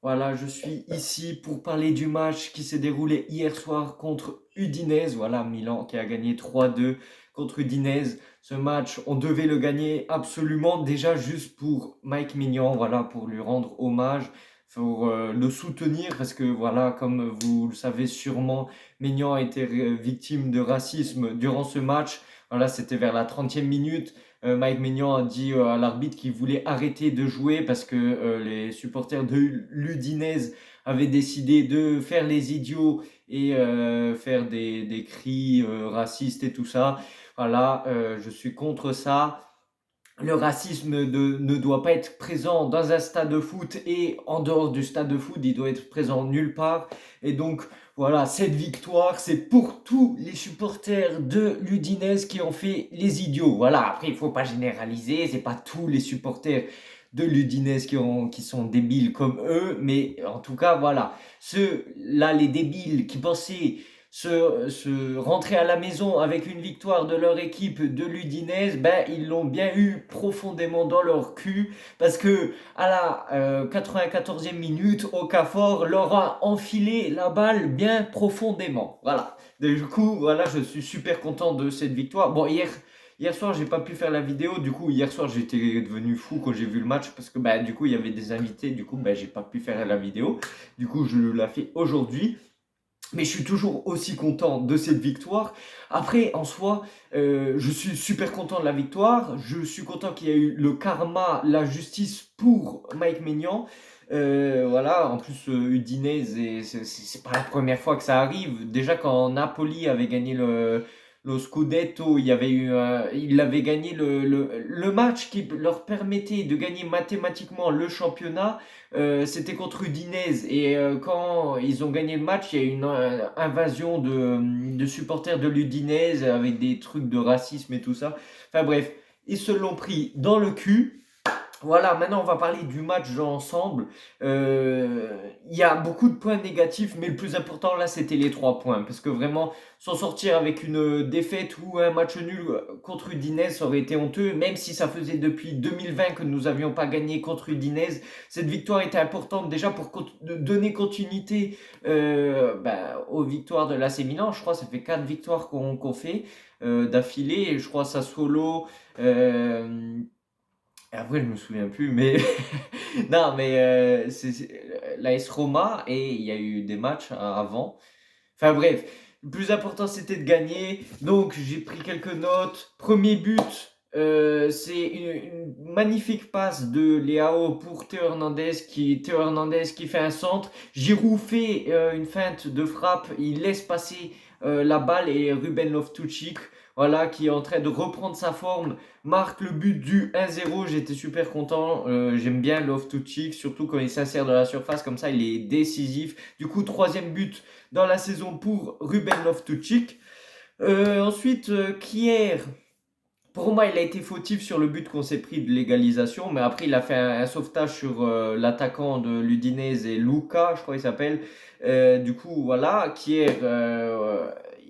Voilà, je suis ici pour parler du match qui s'est déroulé hier soir contre Udinese. Voilà, Milan qui a gagné 3-2 contre Udinese. Ce match, on devait le gagner absolument, déjà juste pour Mike Maignan, voilà, pour lui rendre hommage, pour le soutenir, parce que voilà, comme vous le savez sûrement, Maignan a été victime de racisme durant ce match. Voilà, c'était vers la 30e minute. Mike Maignan a dit à l'arbitre qu'il voulait arrêter de jouer parce que les supporters de l'Udinese avaient décidé de faire les idiots et faire des cris racistes et tout ça. Voilà, je suis contre ça. Le racisme ne doit pas être présent dans un stade de foot et en dehors du stade de foot, il doit être présent nulle part. Et donc, voilà, cette victoire, c'est pour tous les supporters de l'Udinese qui ont fait les idiots. Voilà, après, il ne faut pas généraliser, c'est pas tous les supporters de l'Udinese qui sont débiles comme eux, mais en tout cas, voilà, ceux-là, les débiles qui pensaient se rentrer à la maison avec une victoire de leur équipe de l'Udinese, ben, ils l'ont bien eu profondément dans leur cul parce que à la 94e minute, Okafor leur a enfilé la balle bien profondément. Voilà. Du coup, voilà, je suis super content de cette victoire. Bon, hier soir, j'ai pas pu faire la vidéo. Du coup, hier soir, j'étais devenu fou quand j'ai vu le match parce que bah, du coup, il y avait des invités. Du coup, bah, j'ai pas pu faire la vidéo. Du coup, je la fais aujourd'hui. Mais je suis toujours aussi content de cette victoire. Après, en soi, je suis super content de la victoire. Je suis content qu'il y ait eu le karma, la justice pour Mike Maignan. Voilà, en plus, Udinese, c'est pas la première fois que ça arrive. Déjà, quand Napoli avait gagné le Scudetto, il avait gagné le match qui leur permettait de gagner mathématiquement le championnat. C'était contre Udinese et quand ils ont gagné le match, il y a eu une invasion de supporters de l'Udinese avec des trucs de racisme et tout ça. Enfin bref, ils se l'ont pris dans le cul. Voilà, maintenant on va parler du match ensemble. Il y a beaucoup de points négatifs, mais le plus important là c'était les 3 points. Parce que vraiment, s'en sortir avec une défaite ou un match nul contre Udinese, ça aurait été honteux. Même si ça faisait depuis 2020 que nous n'avions pas gagné contre Udinese, cette victoire était importante déjà pour donner continuité aux victoires de l'AC Milan. Je crois que ça fait 4 victoires qu'on fait d'affilée. Et je crois Sassuolo. Euh, Après, je me souviens plus, mais non, mais c'est l'AS Roma et il y a eu des matchs avant. Enfin bref, le plus important c'était de gagner. Donc j'ai pris quelques notes. Premier but, c'est une magnifique passe de Leao pour Théo Hernandez qui fait un centre. Giroud fait une feinte de frappe, il laisse passer la balle et Ruben Loftus-Cheek, voilà, qui est en train de reprendre sa forme, marque le but du 1-0. J'étais super content. J'aime bien Loftus-Cheek, surtout quand il s'insère dans la surface comme ça, il est décisif. Du coup, troisième but dans la saison pour Ruben Loftus-Cheek. Ensuite, Kier, pour moi, il a été fautif sur le but qu'on s'est pris de l'égalisation, mais après, il a fait un sauvetage sur l'attaquant de l'Udinese et Luca, je crois qu'il s'appelle. Du coup, voilà, Kier,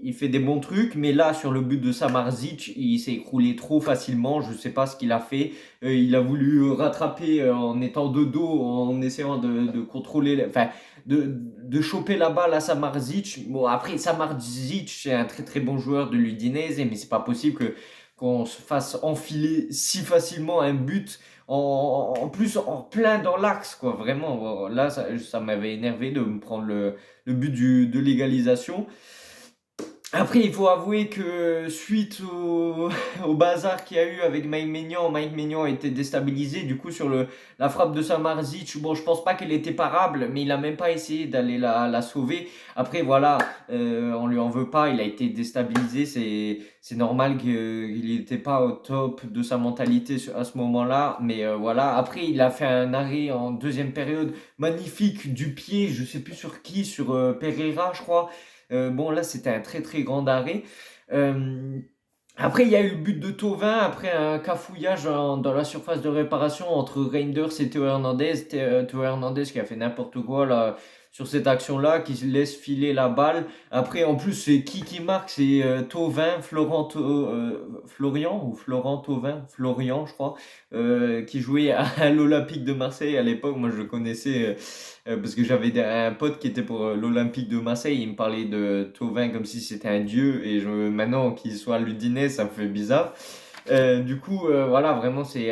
il fait des bons trucs, mais là, sur le but de Samardzic, il s'est écroulé trop facilement. Je ne sais pas ce qu'il a fait. Il a voulu rattraper en étant de dos, en essayant de contrôler, enfin, de choper la balle à Samardzic. Bon, après, Samardzic, c'est un très très bon joueur de l'Udinese, mais c'est pas possible qu'on se fasse enfiler si facilement un but en plus en plein dans l'axe, quoi. Vraiment, là, ça m'avait énervé de me prendre le but de l'égalisation. Après, il faut avouer que suite au bazar qu'il y a eu avec Mike Maignan a été déstabilisé. Du coup, sur la frappe de Samardzic, bon, je pense pas qu'elle était parable, mais il a même pas essayé d'aller la sauver. Après, voilà, on lui en veut pas, il a été déstabilisé. C'est normal qu'il n'était pas au top de sa mentalité à ce moment-là. Mais voilà, après, il a fait un arrêt en deuxième période magnifique du pied, je sais plus sur qui, sur Pereira, je crois. Bon, là, c'était un très très grand arrêt. Euh, Après, il y a eu le but de Thauvin, après un cafouillage dans la surface de réparation entre Reinders et Théo Hernandez. Théo Hernandez qui a fait n'importe quoi là, sur cette action-là, qui laisse filer la balle. Après, en plus, c'est qui marque? C'est Thauvin, Florian ou Florent Thauvin, Florian, je crois, qui jouait à l'Olympique de Marseille à l'époque. Moi, je le connaissais parce que j'avais un pote qui était pour l'Olympique de Marseille. Il me parlait de Thauvin comme si c'était un dieu. Et maintenant qu'il soit à l'Udinese, ça me fait bizarre. Du coup, voilà, vraiment, c'est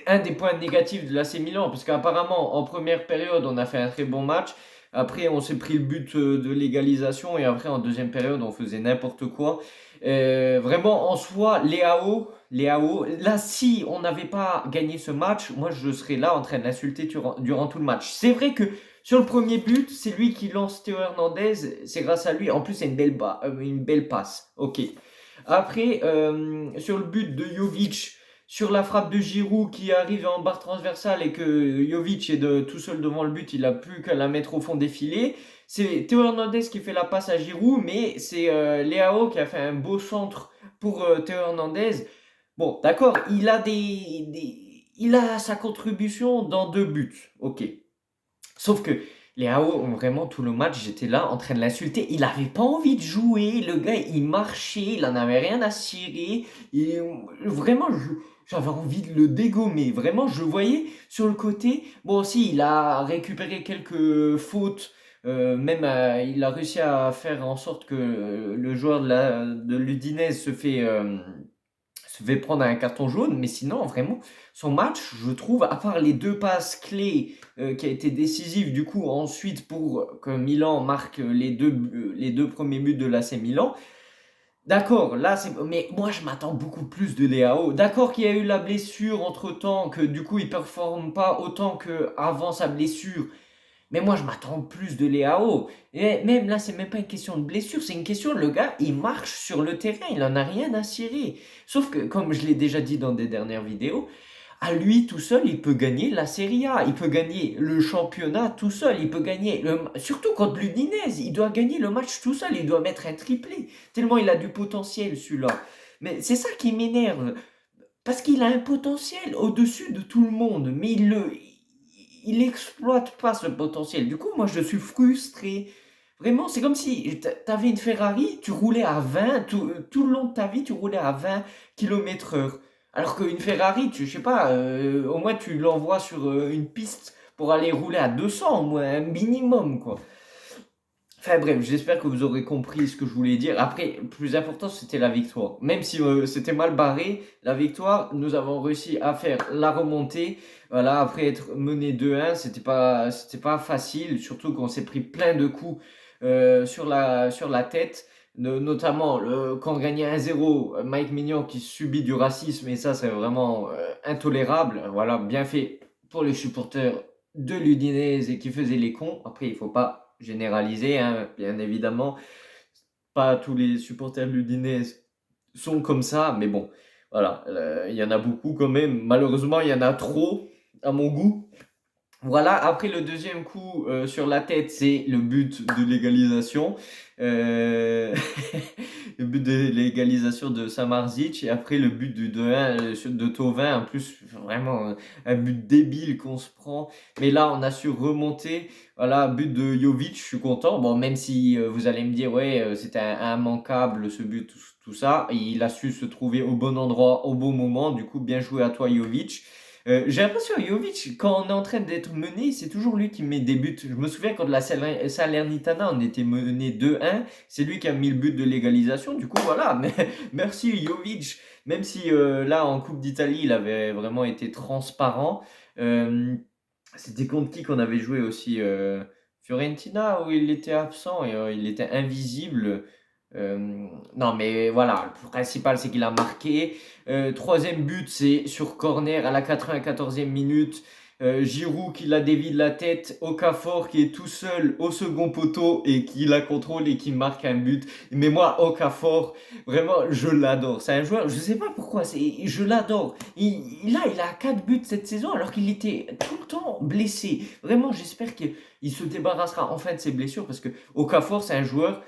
un des points négatifs de l'AC Milan, parce qu'apparemment, en première période, on a fait un très bon match. Après, on s'est pris le but de l'égalisation, et après, en deuxième période, on faisait n'importe quoi. Vraiment, en soi, Léao, là, si on n'avait pas gagné ce match, moi, je serais là en train de l'insulter durant tout le match. C'est vrai que sur le premier but, c'est lui qui lance Théo Hernandez, c'est grâce à lui. En plus, c'est une belle passe. Ok. Après, sur le but de Jovic, sur la frappe de Giroud qui arrive en barre transversale et que Jovic est tout seul devant le but, il n'a plus qu'à la mettre au fond des filets. C'est Théo Hernandez qui fait la passe à Giroud, mais c'est Léao qui a fait un beau centre pour Théo Hernandez. Bon, d'accord, il a sa contribution dans 2 buts, ok. Sauf que Léao, vraiment tout le match, j'étais là en train de l'insulter. Il avait pas envie de jouer. Le gars, il marchait, il en avait rien à cirer. Et vraiment, j'avais envie de le dégommer. Vraiment, je le voyais sur le côté. Bon, aussi, il a récupéré quelques fautes. Même, il a réussi à faire en sorte que le joueur de l'Udinese se fait prendre un carton jaune, mais sinon, vraiment, son match, je trouve, à part les 2 passes clés qui a été décisive, du coup, ensuite pour que Milan marque les deux premiers buts de l'AC Milan. D'accord, là, mais moi, je m'attends beaucoup plus de Léao. D'accord qu'il y a eu la blessure entre-temps, que du coup, il performe pas autant qu'avant sa blessure. Mais moi, je m'attends plus de Léao. Et même là, c'est même pas une question de blessure, c'est une question, le gars, il marche sur le terrain, il en a rien à cirer. Sauf que, comme je l'ai déjà dit dans des dernières vidéos, à lui tout seul, il peut gagner la Serie A, il peut gagner le championnat tout seul, il peut gagner, surtout contre l'Udinese, il doit gagner le match tout seul, il doit mettre un triplé, tellement il a du potentiel celui-là. Mais c'est ça qui m'énerve, parce qu'il a un potentiel au-dessus de tout le monde, mais il exploite pas ce potentiel. Du coup, moi, je suis frustré. Vraiment, c'est comme si tu avais une Ferrari, tu roulais à 20, tout le long de ta vie, tu roulais à 20 km heure. Alors qu'une Ferrari, je sais pas, au moins tu l'envoies sur une piste pour aller rouler à 200, au moins un minimum, quoi. Enfin bref, j'espère que vous aurez compris ce que je voulais dire. Après, le plus important, c'était la victoire. Même si c'était mal barré, la victoire, nous avons réussi à faire la remontée. Voilà, après être mené 2-1, c'était pas facile, surtout qu'on s'est pris plein de coups sur la tête. Notamment, quand on gagnait 1-0, Mike Mignon qui subit du racisme, et ça, c'est vraiment intolérable. Voilà, bien fait pour les supporters de l'Udinese et qui faisaient les cons. Après, il faut pas généraliser, hein, bien évidemment. Pas tous les supporters de l'Udinese sont comme ça, mais bon, voilà, il y en a beaucoup quand même. Malheureusement, il y en a trop à mon goût. Voilà, après le deuxième coup sur la tête, c'est le but de l'égalisation. Euh, le but de l'égalisation de Samardzic. Et après le but du 2-1 de Thauvin. En plus, vraiment un but débile qu'on se prend. Mais là, on a su remonter. Voilà, but de Jovic, je suis content. Bon, même si vous allez me dire, ouais, c'était immanquable ce but, tout ça. Il a su se trouver au bon endroit, au bon moment. Du coup, bien joué à toi, Jovic. J'ai l'impression Jovic, quand on est en train d'être mené, c'est toujours lui qui met des buts. Je me souviens quand de la Salernitana, on était mené 2-1, c'est lui qui a mis le but de l'égalisation. Du coup, voilà, mais merci Jovic. Même si là, en Coupe d'Italie, il avait vraiment été transparent. C'était contre qui qu'on avait joué aussi Fiorentina, où il était absent et il était invisible. Non, mais voilà, le principal, c'est qu'il a marqué. Troisième but, c'est sur corner à la 94e minute. Giroud qui la dévie de la tête. Okafor qui est tout seul au second poteau et qui la contrôle et qui marque un but. Mais moi, Okafor, vraiment, je l'adore. C'est un joueur, je sais pas pourquoi, je l'adore. Il a 4 buts cette saison alors qu'il était tout le temps blessé. Vraiment, j'espère qu'il se débarrassera enfin de ses blessures parce que Okafor, c'est un joueur.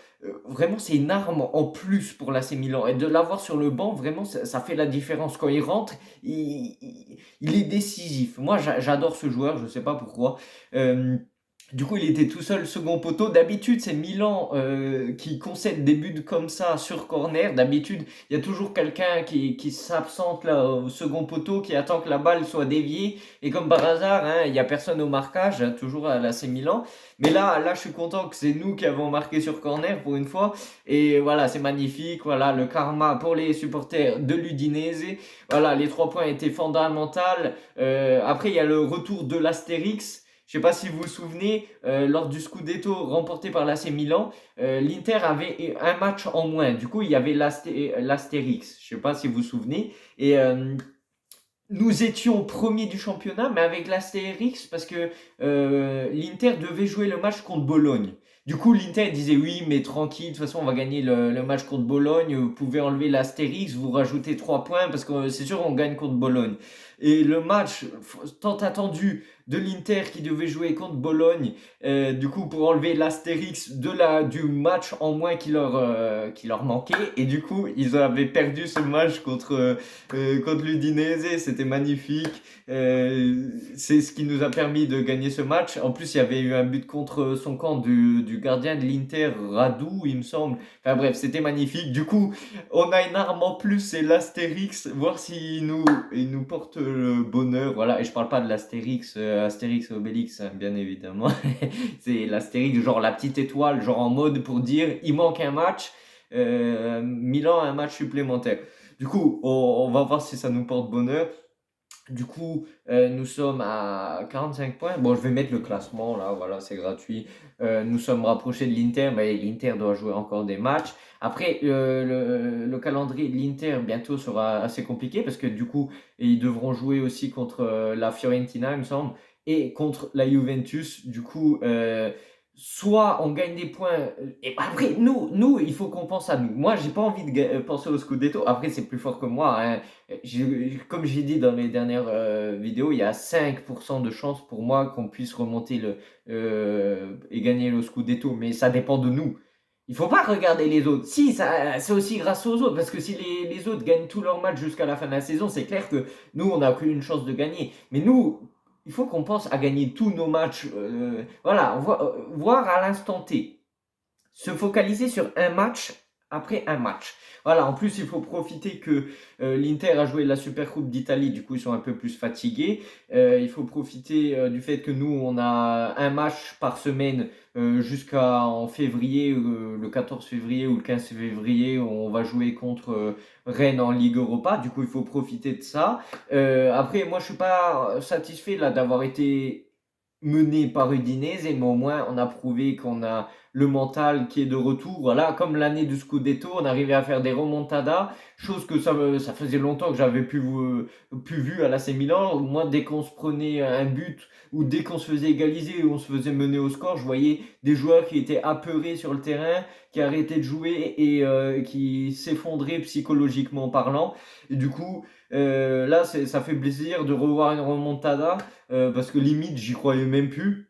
Vraiment, c'est une arme en plus pour l'AC Milan. Et de l'avoir sur le banc, vraiment, ça fait la différence. Quand il rentre, il est décisif. Moi, j'adore ce joueur, je ne sais pas pourquoi. Euh, Du coup, il était tout seul second poteau. D'habitude, c'est Milan qui concède des buts comme ça sur corner. D'habitude, il y a toujours quelqu'un qui s'absente là au second poteau, qui attend que la balle soit déviée. Et comme par hasard, hein, il n'y a personne au marquage, hein, toujours à l'AC Milan. Mais là, je suis content que c'est nous qui avons marqué sur corner pour une fois. Et voilà, c'est magnifique. Voilà, le karma pour les supporters de l'Udinese. Voilà, les 3 points étaient fondamentaux. Après, il y a le retour de l'Astérix. Je ne sais pas si vous vous souvenez, lors du Scudetto remporté par l'AC Milan, l'Inter avait un match en moins. Du coup, il y avait l'Astérix. Je ne sais pas si vous vous souvenez. Et nous étions premiers du championnat, mais avec l'Astérix, parce que l'Inter devait jouer le match contre Bologne. Du coup, l'Inter disait oui, mais tranquille, de toute façon, on va gagner le match contre Bologne. Vous pouvez enlever l'Astérix, vous rajoutez 3 points, parce que c'est sûr, on gagne contre Bologne. Et le match tant attendu de l'Inter qui devait jouer contre Bologne, du coup, pour enlever l'Astérix du match en moins qui leur manquait. Et du coup, ils avaient perdu ce match contre l'Udinese, c'était magnifique. C'est ce qui nous a permis de gagner ce match. En plus, il y avait eu un but contre son camp du gardien de l'Inter, Radou, il me semble. Enfin bref, c'était magnifique. Du coup, on a une arme en plus, c'est l'Astérix. Voir s'il nous porte le bonheur. Voilà, et je parle pas de l'Astérix, Astérix et Obélix, hein, bien évidemment. C'est l'Astérix, genre la petite étoile, genre en mode pour dire il manque un match. Milan a un match supplémentaire. Du coup, on va voir si ça nous porte bonheur. Du coup, nous sommes à 45 points. Bon, je vais mettre le classement là, voilà, c'est gratuit. Nous sommes rapprochés de l'Inter, mais l'Inter doit jouer encore des matchs. Après, le calendrier de l'Inter bientôt sera assez compliqué parce que du coup, ils devront jouer aussi contre la Fiorentina, il me semble, et contre la Juventus. Du coup, soit on gagne des points. Et après, nous, il faut qu'on pense à nous. Moi, j'ai pas envie de penser au Scudetto. Après, c'est plus fort que moi, hein. Comme j'ai dit dans les dernières vidéos, il y a 5% de chance pour moi qu'on puisse remonter et gagner le Scudetto, mais ça dépend de nous. Il faut pas regarder les autres. Si, c'est aussi grâce aux autres, parce que si les autres gagnent tous leurs matchs jusqu'à la fin de la saison, c'est clair que nous, on n'a qu'une chance de gagner. Mais nous, il faut qu'on pense à gagner tous nos matchs. Voilà, voir à l'instant T. Se focaliser sur un match après un match. Voilà, en plus, il faut profiter que l'Inter a joué la Super Coupe d'Italie, du coup, ils sont un peu plus fatigués. Il faut profiter du fait que nous, on a un match par semaine jusqu'en février, le 14 février ou le 15 février, où on va jouer contre Rennes en Ligue Europa. Du coup, il faut profiter de ça. Après, moi, je suis pas satisfait là d'avoir été mené par Udinese, mais au moins, on a prouvé qu'on a le mental qui est de retour. Voilà, comme l'année du Scudetto, on arrivait à faire des remontadas, chose que ça faisait longtemps que j'avais pu vu à l'AC Milan. Au moins, dès qu'on se prenait un but ou dès qu'on se faisait égaliser ou on se faisait mener au score, je voyais des joueurs qui étaient apeurés sur le terrain, qui arrêtaient de jouer et qui s'effondraient psychologiquement parlant. Et du coup, là, ça fait plaisir de revoir une remontada parce que limite, j'y croyais même plus.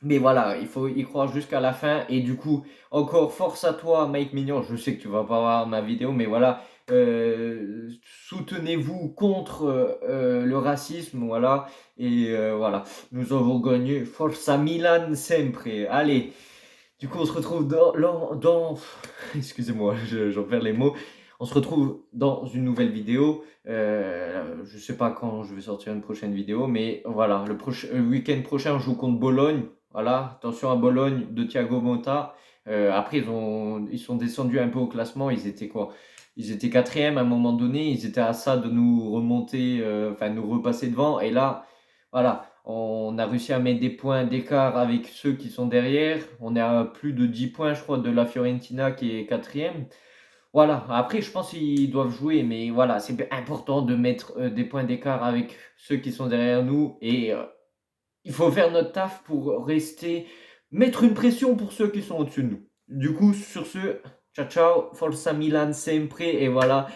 Mais voilà, il faut y croire jusqu'à la fin. Et du coup, encore force à toi, Mike Mignon. Je sais que tu vas pas voir ma vidéo, mais voilà. Soutenez-vous contre le racisme, voilà. Et voilà, nous avons gagné. Forza Milan sempre. Allez, du coup, on se retrouve excusez-moi, j'en perds les mots. On se retrouve dans une nouvelle vidéo. Je sais pas quand je vais sortir une prochaine vidéo, mais voilà, le week-end prochain, on joue contre Bologne. Voilà, attention à Bologne de Thiago Motta. Après, ils sont descendus un peu au classement. Ils étaient quoi? Ils étaient quatrième à un moment donné. Ils étaient à ça de nous remonter, enfin nous repasser devant. Et là, voilà, on a réussi à mettre des points d'écart avec ceux qui sont derrière. On est à plus de 10 points, je crois, de la Fiorentina qui est quatrième. Voilà, après, je pense qu'ils doivent jouer, mais voilà, c'est important de mettre des points d'écart avec ceux qui sont derrière nous. Et il faut faire notre taf pour mettre une pression pour ceux qui sont au-dessus de nous. Du coup, sur ce, ciao ciao, Forza Milan sempre. Et voilà,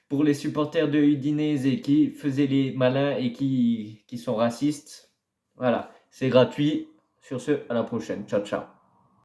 pour les supporters de Udinese qui faisaient les malins et qui sont racistes, voilà, c'est gratuit. Sur ce, à la prochaine. Ciao ciao.